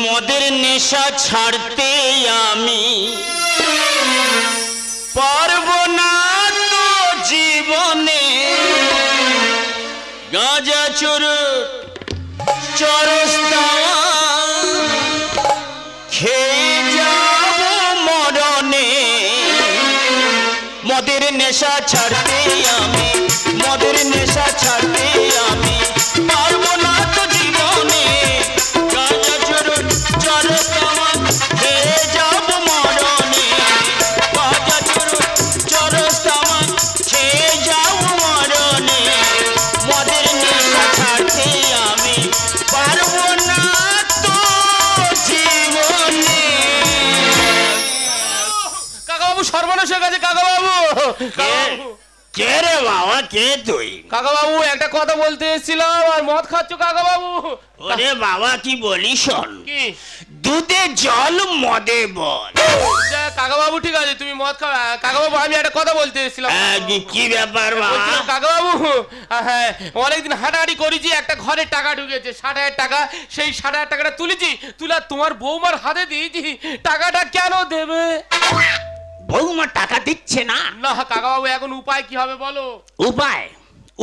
মদের নেশা ছাড়তে আমি পারবো না তো জীবনে, গাঁজা চরস খেয়ে যাব মরণে। মদের নেশা ছাড়তে আমি, মদের নেশা ছাড়তে আমি পারবো না তো জীবনে, গাঁজা চরস খেয়ে যাব মরণে, গাঁজা চরস খেয়ে যাব মরণে। মদের নেশা ছাড়তে আমি পারবো না তো জীবনে। কাকাবাবু সর্বনাশ হয়ে গেছে কাকাবাবু। কে রে বাবা, কে তুই? কাকাবাবু একটা কথা বলতে এসেছিলাম আর মদ খাচ্ছ কাকাবাবু। ওরে বাবা কি বলি শোন, কি? দুধে জল মদে বল। কাকাবাবু ঠিক আছে তুমি মদ খাও। কাকাবাবু আমি একটা কথা বলতে এসেছিলাম। কি ব্যাপার বাবা? কাকাবাবু হ্যাঁ অনেকদিন হাঁটাহাঁটি করেছি, একটা ঘরে টাকা ঢুকেছে 60,000 টাকা। সেই 60,000 টাকাটা তুলেছি, তুলে তোমার বৌমার হাতে দিয়েছি। টাকাটা কেন দেবে? বৌমা টাকা দিচ্ছে না? না কাকাবাবু এখন উপায় কি হবে বলো? উপায়?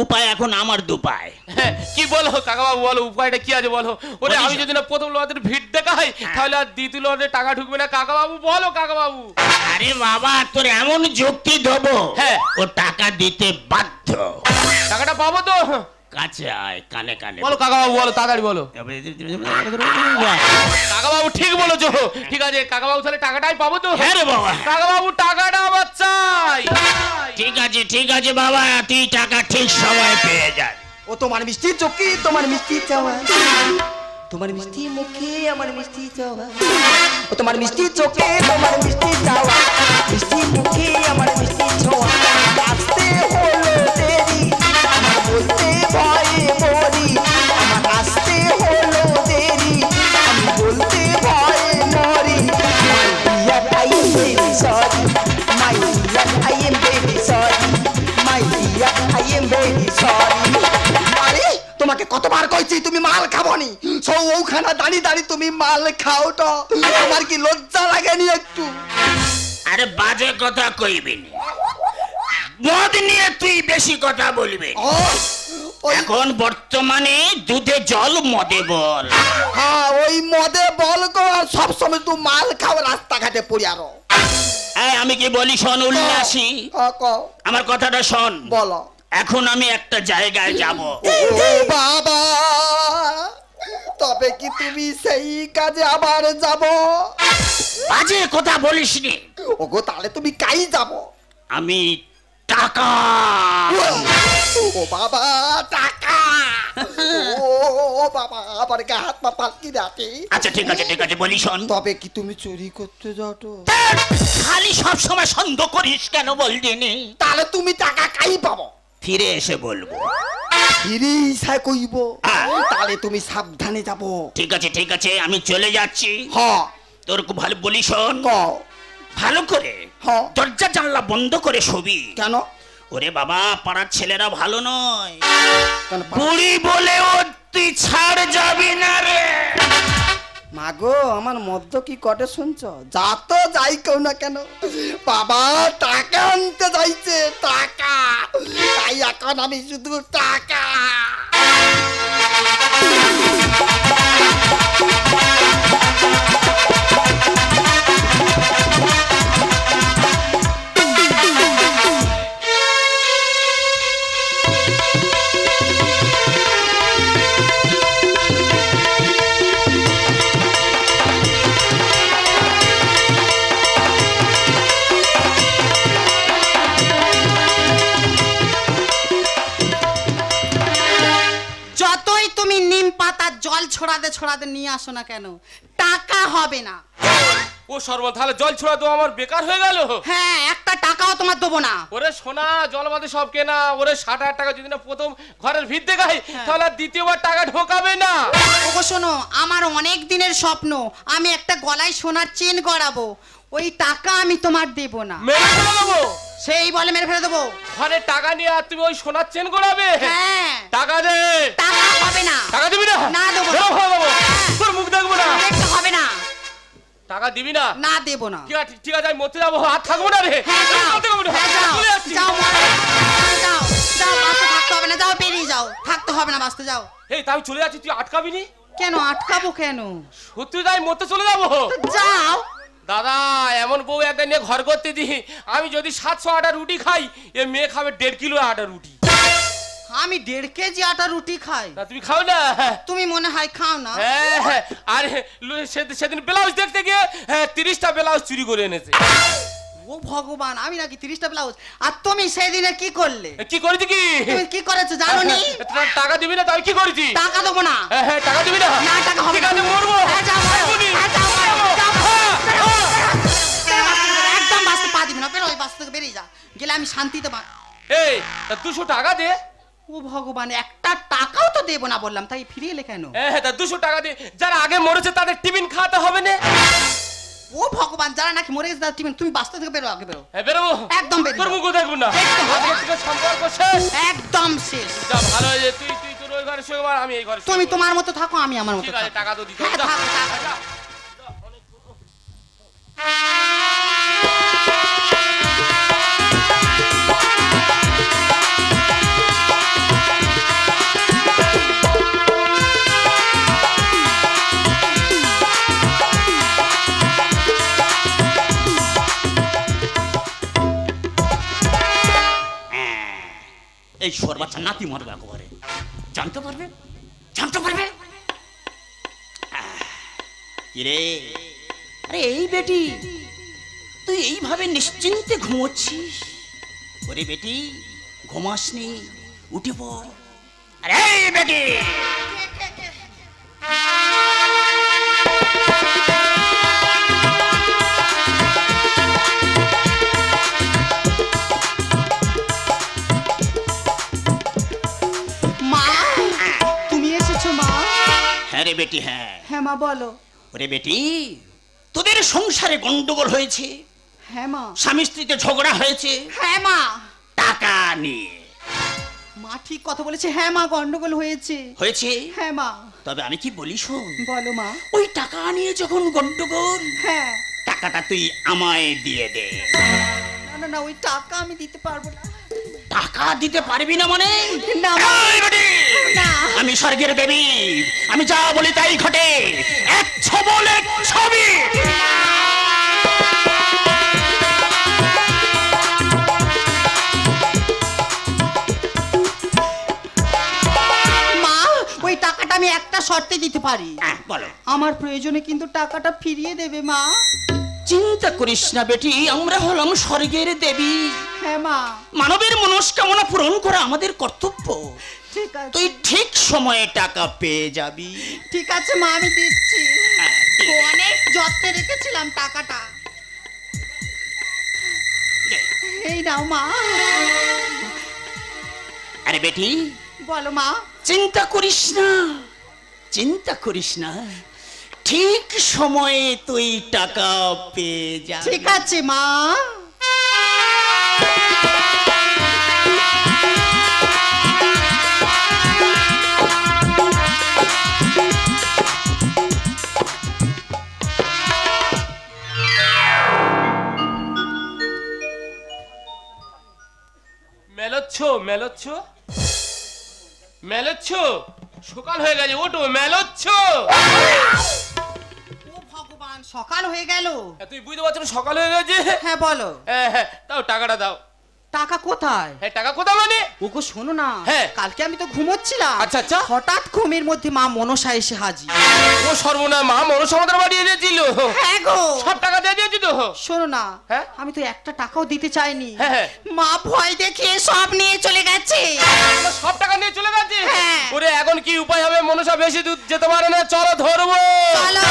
উপায় এখন আমার দুপায়। কি বলো কাকাবাবু, বলো উপায়টা কি আছে বলো। ওরে আমি যদি না প্রথম লদের ভিড় দেখাই তাহলে আর দ্বিতীয় লদের টাকা ঢুকবে না। কাকাবাবু বলো কাকাবাবু। আরে বাবা তোর এমন যুক্তি দেবো, হ্যাঁ ও টাকা দিতে বাধ্য। টাকাটা পাবো তো? কাছে আয়, কানে কানে বলো কাকাবাবু, বলো তাড়াতাড়ি বলো। কাকাবাবু ঠিক বলেছো, ঠিক আছে কাকাবাবু তাহলে টাকাটাই পাবো তো? হ্যাঁ রে বাবা। কাকাবাবু টাকাটা আমার চাই। ঠিক আছে বাবা, তুই টাকা ঠিক সময় পেয়ে যাবি। ও তোমার মিষ্টি চোখে তোমার মিষ্টি চাওয়া, তোমার মিষ্টি মুখে আমার মিষ্টি চাওয়া, ও তোমার মিষ্টি চোখে তোমার মিষ্টি চাওয়া, মিষ্টি মুখে আমার মিষ্টি ছোঁয়া। আসতে হলো দেরি আমার বলতে ভয়ে মরি, আমার আসতে হলো দেরি আমি বলতে ভয়ে মরি। My dear, I am very sorry. My dear, I am very sorry. My dear, I am very sorry. আরে তোমাকে কতবার কইছি তুমি মাল খাবনি, সব ওখানে দাঁড়িয়ে দাঁড়িয়ে তুমি মাল খাও তো, আমার কি লজ্জা লাগেনি একটু? আরে বাজে কথা কইবি না, মদ নিয়ে তুই বেশি কথা বলবি। এখন বর্তমানে দুধে জল মদে বল। হ্যাঁ ওই মদে বল গো, আর সবসময় তুই মাল খাও রাস্তাঘাটে পড়ে আরো। আমি কি বলি শোন উল্লাসী, আমার কথাটা শোন। বলো। এখন আমি একটা জায়গায় যাব। ও বাবা, তবে কি তুমি সেই কাজে আবার যাব? বাজে কথা বলিস নি। ওগো তাহলে তুমি কাই যাব? আমি টাকা। ও বাবা টাকা, ও বাবা আবার গা হাত পা পালকি রাতে। আচ্ছা ঠিক আছে বলি শোন। তবে কি তুমি চুরি করতে যাও তো? খালি সব সময় সন্দেহ করিস কেন বল দিনি? তাহলে তুমি টাকা কাই পাবো? ফিরে এসে বলবো। ফিরে এসে কইব? তাহলে তুমি সাবধানে যাবো। ঠিক আছে আমি চলে যাচ্ছি। হ্যাঁ তোর খুব ভালো বলি শোন, ভালো করে দরজা জানলা বন্ধ করে শুবি। কেন? ওরে বাবা পাড়ার ছেলেরা ভালো নয়, বুড়ি বলে ও তুই ছাড় যাবি না রে। মাগো আমার মদ্য কি কটে শুনছ? যা তো যাই কেউ না কেন, বাবা টাকা আনতে যাইছে, টাকা। তাই এখন আমি শুধু টাকা। জল ছড়াতে নিয়ে আসো না কেন, টাকা হবে না। ও সর্ব, তাহলে জল ছড়া তো আমার বেকার হয়ে গেল। হ্যাঁ একটা টাকাও তোমার দেবো না। ওরে সোনা জল বাদে সব কেনা। ওরে 60,000 টাকা যদি না প্রথম ঘরের ভিত দেখাই তাহলে দ্বিতীয়বার টাকা ঢোকাবে না। ওগো শোনো, আমার অনেক দিনের স্বপ্ন আমি একটা গলায় সোনার চেন করাবো, ওই টাকা আমি তোমার দেব না। মেরে ফেলে দেবো? সেই বলে মেরে ফেলে দেবো। ঘরে টাকা নিয়ে আর তুমি ওই সোনার চেন করাবে? হ্যাঁ। টাকা দে। টাকা হবে না। টাকা দিবি না? না টাকা দিবি না? না দেবো না। ঠিক আছে আমি মরতে যাবো, আর থাকবো না রে। হ্যাঁ, যাও। হ্যাঁ, যাও। চলে আসছি। যাও, যাও, যাও, বাসে থাকতে হবে না, যাও, বেরিয়ে যাও, থাকতে হবে না, বাসতে যাও। এই তাই চলে যাচ্ছি, তুই আটকাবি নি? কেন আটকাবো কেন? সত্যি তাই মরতে চলে যাবো। যাও। দাদা এমন বউ একটা নিয়ে ঘর করতে দি, আমি যদি 700 আটা রুটি খাই, এ মেয়ে খাবে 1.5 কিলো আটা রুটি। আমি 1.5 কেজি আটা রুটি খাই। না তুমি খাও না? তুমি মনে হয় খাও না। হ্যাঁ, আর সেদিন ব্লাউজ দেখতে গিয়ে 30টা ব্লাউজ চুরি করে এনেছে। ও ভগবান, আমি নাকি 30টা ব্লাউজ। আর তুমি সেদিনে কি করলে? কি করেছি কি? তুমি কি করেছো জানো নি? টাকা দিবি না? তাই কি করেছি? টাকা দেবো না। হ্যাঁ টাকা দিবি না? না, টাকা হবে ঠিক আছে মরবো। হ্যাঁ, যাও, হ্যাঁ, যাও, একদম বাসতে পা দিবি না, বেরো, ওই বাস থেকে বেরিয়ে যা, গেলে আমি শান্তিতে এই 200 টাকা দে। ও ভগবান, একটা টাকাও তো দেবো না বললাম, তাই ফিরিয়ে এলে কেন? হ্যাঁ 200 টাকা দে, যারা আগে মরেছে তাদের টিফিন খাওয়াতে হবে না? ও ভগবান, যারা নাকি মরে গেছে তাদের টিফিন, তুমি বাসটা থেকে বেরো, আগে বেরো। হ্যাঁ বেরোবো। একদম বেরো। তোর মুখও দেখবো না। একদম। আজকে থেকে সম্পর্ক শেষ। একদম শেষ। যা ভালো হয়েছে, তুই তোর ওই ঘরে শুয়ে পড়, আমি এই ঘরে শুয়ে তুমি পড়বো। তোমার মতো থাকো, আমি আমার মতো ঠিক আছে, থাকবো। টাকা তো দিতে হ্যাঁ, হবে। যা। থাকো, থাকো। যা। এই শোর বাচ্চা নাতি মরবে একেবারে, জানতে পারবে, জানতে পারবে। কিরে, আরে এই বেটি, তুই এইভাবে নিশ্চিন্তে ঘুমোচ্ছিস? ওরে বেটি, ঘুমাসনি, উঠে পড়। আরে এই বেটি, মা, তুমি এসেছো মা? হ্যাঁ রে বেটি, হ্যাঁ। হ্যাঁ মা, বলো। ওরে বেটি, তোদের সংসারে গন্ডগোল হয়েছে, হ্যাঁ মা। স্বামী স্ত্রীতে ঝগড়া হয়েছে হ্যাঁ মা। টাকা নিয়ে। মা ঠিক কথা বলেছে, হ্যাঁ মা, গন্ডগোল হয়েছে। হয়েছে? হ্যাঁ মা। তবে আমি কি বলি শোন, বলো মা। ওই টাকা নিয়ে যখন গন্ডগোল, হ্যাঁ। টাকাটা তুই আমায় দিয়ে দে। না না না, ওই টাকা আমি দিতে পারবো না। টাকা দিতে পারবি না মানে? না মা। এই বেটি, না। আমি স্বর্গের দেবী, আমি যা বলি তাই ঘটে, এক ছবলে ছবি। মা, ওই টাকাটা আমি একটা শর্তে দিতে পারি। বলো। আমার প্রয়োজনে কিন্তু টাকাটা ফিরিয়ে দেবে মা। চিন্তা করিস না বেটি, আমরা হলাম স্বর্গের দেবী। হ্যাঁ মা। মানবের মনস্কামনা পূরণ করা আমাদের কর্তব্য। ঠিক আছে। তুই ঠিক সময়ে টাকা পেয়ে যাবি। ঠিক আছে মা, আমি দিচ্ছি। হ্যাঁ, দে। অনেক যত্নে রেখেছিলাম টাকাটা। এই নাও মা। আরে বেটি, বলো মা। চিন্তা করিস না, চিন্তা করিস না, ঠিক সময়ে তুই টাকা পেয়ে যাবি। ঠিক আছে মা। মেলোচ্ছ মেলোচ্ছ মেলোচ্ছ, সকাল হয়ে গেছে, ওঠো মেলোচ্ছ। ও ভগবান, সকাল হয়ে গেল। তুই বুঝতে পারছো না সকাল হয়ে গেছে? হ্যাঁ বলো। হ্যাঁ দাও, টাকাটা দাও। টাকা কোথায়? হ্যাঁ টাকা কোথায় মানে? ওগো শোনো না, হ্যাঁ। কালকে আমি তো ঘুমোচ্ছিলাম। আচ্ছা, আচ্ছা। হঠাৎ ঘুমের মধ্যে মা মনসা এসে হাজির। ও সর্বনা, মা মনসামাদার বাড়ি এনেছিল। হ্যাঁ গো। সব টাকা দিয়ে দিয়েছি তো। শোনো না, হ্যাঁ? আমি তো একটা টাকাও দিতে চাইনি। হ্যাঁ, হ্যাঁ। মা ভয় দেখিয়ে সব নিয়ে চলে গেছে। সব টাকা নিয়ে চলে গেছে? হ্যাঁ। ওরে এখন কি উপায় হবে? মনসা বেশি দূর যেতে পারে না, চলো ধরবো। চলো।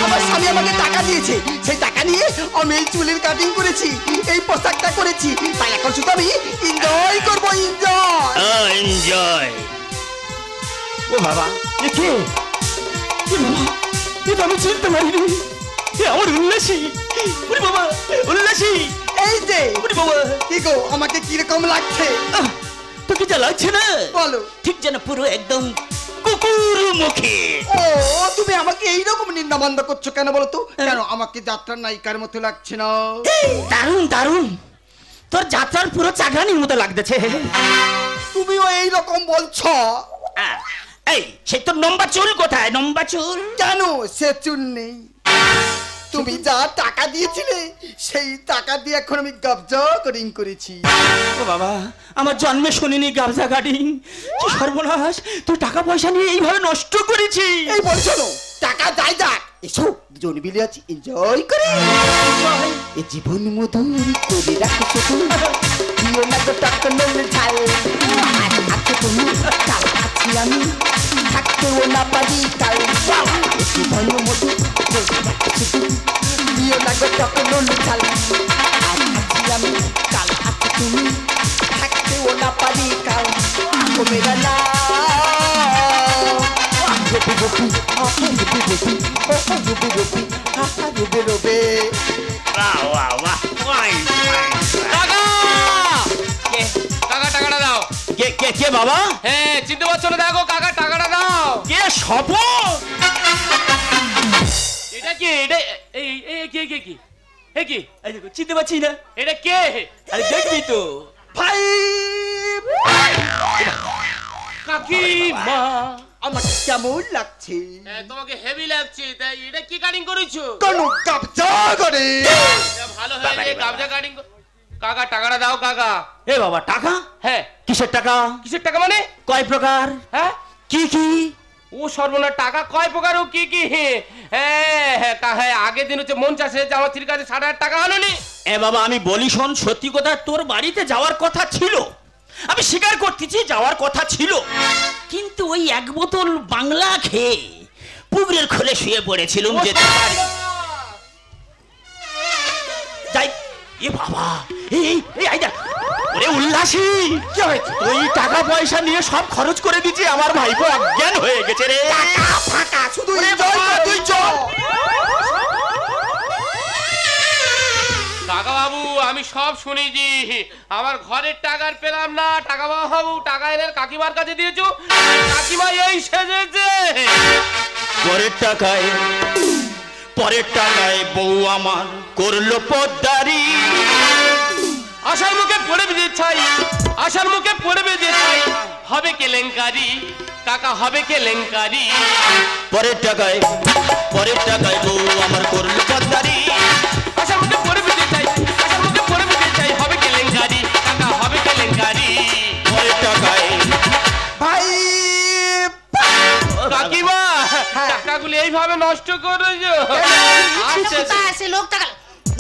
আমার স্বামী আমাকে টাকা দিয়েছে, সেই টাকা নিয়ে আমি এই চুলের কাটিং করেছি, এই পোশাকটা করেছি, তাই এখন শুধু আমি এনজয় করবো, এনজয়। এনজয়। ও বাবা, এ কে? এ বাবা, এ তো আমি চিনতে পারিনি। এ আমার উল্লাসী। ওরে বাবা, উল্লাসী। এই যে ওরে বাবা, কি গো, আমাকে কিরকম লাগছে তোকে যা লাগছে না বলো? ঠিক যেন পুরো একদম কুকুর মুখে। ও তুমি আমাকে এইরকম নিন্দাবন্ধ করছো কেন বলো তো? কেন আমাকে যাত্রার নায়িকার মতো লাগছে না? দারুণ দারুণ, তোর যাত্রার পুরো চাকরানির মতো লাগতেছে। তুমিও এইরকম বলছো? এই সে তোর লম্বা চুল কোথায়? লম্বা চুল কেন সে চুল নেই? তুমি যা টাকা দিয়েছিলে সেই টাকা দিয়ে এখন আমি কবজা করিং করেছি। ও বাবা, আমার জন্মে শুনিনি গাবজা কাটিং। কি সর্বনাশ, তুই টাকা পয়সা নিয়ে এইভাবে নষ্ট করেছি। এই বলছো না, টাকা যাই যাক, এসো দুজন মিলে আছি, এনজয় করে এই জীবন মধুর করে রাখো শুধু, দিও না গো টাকা নলে ঝাল। আজকে তুমি কাল আছি আমি, থাকতেও না পারি কাল। এই জীবন মধুর করে রাখো শুধু, দিও না গো টাকা নলে ঝাল। আজ আছি আমি, কাল আছি তুমি, থাকতেও না পারি কাল। ও মেরা না Ruby Ruby, Ruby Ruby, Ruby Ruby, Ruby Ruby. বাহ বাহ বাহ, ফাইন ফাইন। কাকা! কাকা টাকাটা দাও। কে কে কে বাবা? হ্যাঁ, চিনতে পারছো না? দেখো কাকা টাকাটা দাও। কে স্বপন? এটা কি? এটা এই এই কে কে কি? এ কি? এই দেখো, চিনতে পারছি না। এটা কে? আরে দেখবি তো। ভাই কাকিমা। আমাকে কেমন লাগছে? হ্যাঁ, তোমাকে হেভি লাগছে। তাই এটা কি কাটিং করেছো? কোন কবজা করে? এটা ভালো হয়েছে, গাবজা কাটিং। কাকা টাকাটা দাও কাকা। এ বাবা, টাকা? হ্যাঁ। কিসের টাকা? কিসের টাকা মানে? কয় প্রকার? হ্যাঁ? কি কি? ও সর্বনাশ, টাকা কয় প্রকার ও কি কি? হ্যাঁ হ্যাঁ, হ্যাঁ, আগের দিন হচ্ছে মন চাষে যে আমার কাছে 60,000 টাকা হলো নি। এ বাবা, আমি বলি শোন, সত্যি কথা, তোর বাড়িতে যাওয়ার কথা ছিল, আমি স্বীকার করতেছি যাওয়ার কথা ছিল, কিন্তু ওই এক বোতল বাংলা খেয়ে পুকুরের খোলে শুয়ে পড়েছিলাম। যেতে পারি যাই। এ বাবা, এই এই এই আইডা, ওরে উল্লাসী, কি হয়েছে? ওই টাকা পয়সা নিয়ে সব খরচ করে দিচ্ছি, আমার ভাইপো অজ্ঞান হয়ে গেছে রে। টাকা ফাঁকা, শুধু ওরে এনজয় বাবা, কর, তুই চল। কাকা বাবু, আমি সব শুনেছি। আমার ঘরের টাকার পেলাম না। টাকা বাবু টাকা এনে কাকিমার কাছে দিয়েছো, কাকিমা এই সেজেছে। পরের টাকায় বউ আমার করলো পদ্মারি। আশার মুখে পড়ে বেঁধে ছাই, আশার মুখে পড়ে বেঁধে ছাই, হবে কেলেঙ্কারি কাকা, হবে কেলেঙ্কারি। পরের টাকায় বউ আমার করলো পদ্মারি। আশার মুখে পড়ে বেঁধে ছাই, আশার মুখে পড়ে বেঁধে ছাই, হবে কেলেঙ্কারি কাকা, হবে কেলেঙ্কারি। পরের টাকায় ভাই কাকিমা, হ্যাঁ। টাকাগুলো এইভাবে নষ্ট করেছো? আচ্ছা, কোথায় আছে লোকটা?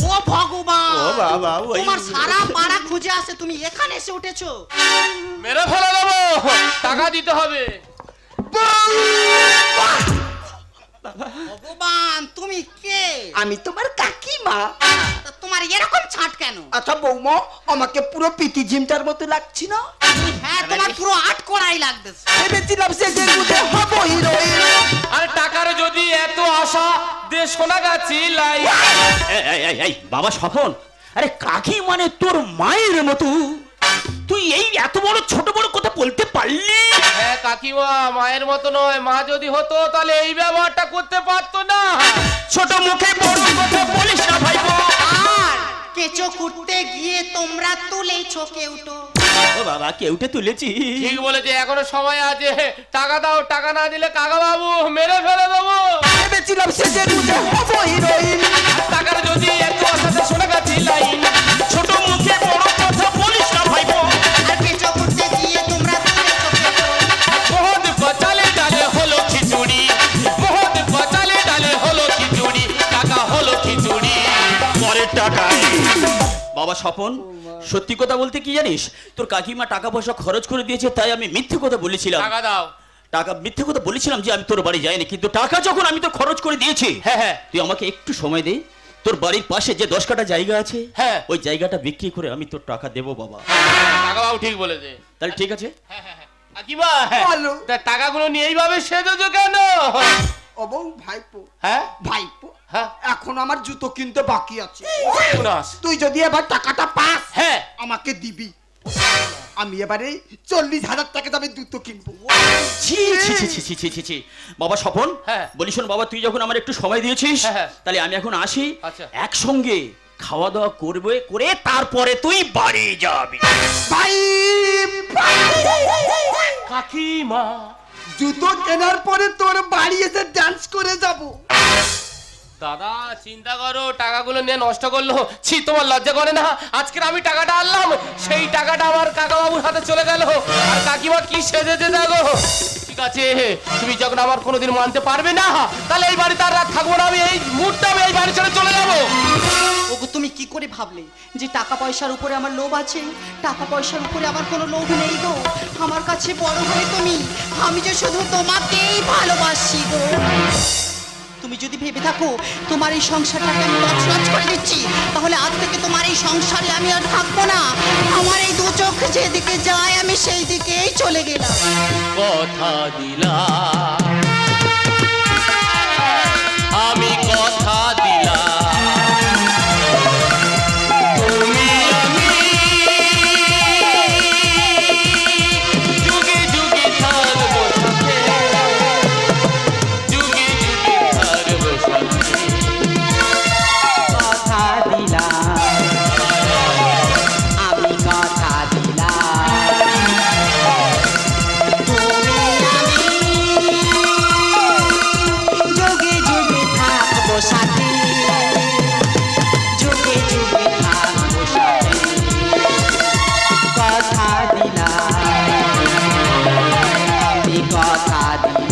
ও ভগবান, ও বাবা, ওই তোমার সারা পাড়া খুঁজে আসে, তুমি এখানে এসে উঠেছো? মেরে ফেলে দেবো, টাকা দিতে হবে। ভগবান, তুমি কে? আমি তোমার কাকিমা। তা তোমার এরকম ছাট কেন? আচ্ছা বৌমা, আমাকে পুরো পিটি জিমটার মতো লাগছে না? হ্যাঁ, তোমার পুরো আট করাই লাগতেছে। ভেবেছিলাম সেজের মধ্যে হবো হিরোইন। আরে টাকার যদি এত আশা দে সোনা গাছি লাই। এই বাবা স্বপন, আরে কাকি মানে তোর মায়ের মতো, তুই এই এত বড় ছোট বড় কথা বলতে পারলি? হ্যাঁ কাকিমা, মায়ের মতো নয়। মা যদি হতো তাহলে এই ব্যবহারটা করতে পারতো না। ছোট মুখে বড় কথা বলিস না ভাইপো। আর কেঁচো কুটতে গিয়ে তোমরা তুলেছো কেউটো। ও বাবা, কেউটে তুলেছি। ঠিক বলেছে, এখনো সময় আছে। টাকা দাও, টাকা না দিলে কাকা বাবু মেরে ফেলে দেবো। ভেবেছিলাম সেজের মধ্যে হবো হিরোইন। টাকার যদি এত আশা দে সোনা গাছি লাইন। ছোট মুখে বড় কথা বলিস না ভাইপো। আর কেঁচো কুটতে গিয়ে তোমরা তুলেছো কেউটো। বহুত বচালে ডালে হলো খিচুড়ি, বহুত বচালে ডালে হলো খিচুড়ি, টাকা হলো খিচুড়ি। পরের টাকায় বাবা স্বপন, সত্যি কথা বলতে কি জানিস, তোর কাকিমা টাকা পয়সা খরচ করে দিয়েছে, তাই আমি মিথ্যে কথা বলেছিলাম। টাকা দাও। মিথ্যে কথা বলেছিলাম যে আমি তোর বাড়ি যাইনি, কিন্তু টাকা যখন আমি তো খরচ করে দিয়েছি। হ্যাঁ হ্যাঁ, তুই আমাকে একটু সময় দে, তোর বাড়ির পাশে যে 10 কাঠা জায়গা আছে, হ্যাঁ। ওই জায়গাটা বিক্রি করে আমি তোর টাকা দেবো বাবা। টাকা বাবু ঠিক বলেছে। তাহলে ঠিক আছে। কাকিমা, বলো। তা টাকাগুলো নিয়ে এইভাবে সেজেছো কেন? ও বউ, ভাইপো, হ্যাঁ ভাইপো, হ্যাঁ এখন আমার জুতো কিনতে বাকি আছে। পুনাস। তুই যদি এবার টাকাটা পাস, হ্যাঁ আমাকে দিবি। আমি এবারে 40,000 টাকা দামে জুতো কিনবো। ছি ছি ছি ছি ছি ছি ছি ছি। বাবা স্বপন, হ্যাঁ। বলি শোন বাবা, তুই যখন আমার একটু সময় দিয়েছিস, হ্যাঁ, হ্যাঁ। তাহলে আমি এখন আসি। আচ্ছা। একসঙ্গে খাওয়া দাওয়া করবে, করে তারপরে তুই বাড়ি যাবি। ভাই, কাকিমা, জুতো কেনার পরে তোর বাড়ি এসে ডান্স করে যাব। দাদা চিন্তা করো, টাকাগুলো নিয়ে নষ্ট করলো। ছি, তোমার লজ্জা করে না? আজকের আমি টাকাটা আনলাম, সেই টাকাটা আমার কাকা বাবুর হাতে চলে গেল। আর কাকিমা কি সেজেছে দেখো। ঠিক আছে, তুমি যখন আমার কোনোদিন মানতে পারবে না, তাহলে এই বাড়িতে আর রাত থাকবো না। আমি এই মুহূর্তে আমি এই বাড়ি ছেড়ে চলে যাবো। ওগো, তুমি কি করে ভাবলে যে টাকা পয়সার উপরে আমার লোভ আছে? টাকা পয়সার উপরে আমার কোনো লোভ নেই গো। আমার কাছে বড় হয়ে তুমি, আমি যে শুধু তোমাকেই ভালোবাসি গো। তুমি যদি ভেবে থাকো তোমার এই সংসারটাকে আমি তছনছ করে দিচ্ছি, তাহলে আজ থেকে তোমার এই সংসারে আমি আর থাকবো না। আমার এই দু চোখ যেদিকে যায় আমি সেই দিকেই চলে গেলাম। কথা দিলাম, আমি কথা দিলাম, তুমি আমি যুগে যুগে থাকবো সাথে, যুগে যুগে থাকবো সাথে। কথা দিলাম, আমি কথা দিলাম, তুমি আমি যুগে যুগে থাকবো সাথে, যুগে যুগে থাকবো সাথে। কথা দিলাম, আমি কথা দিলাম।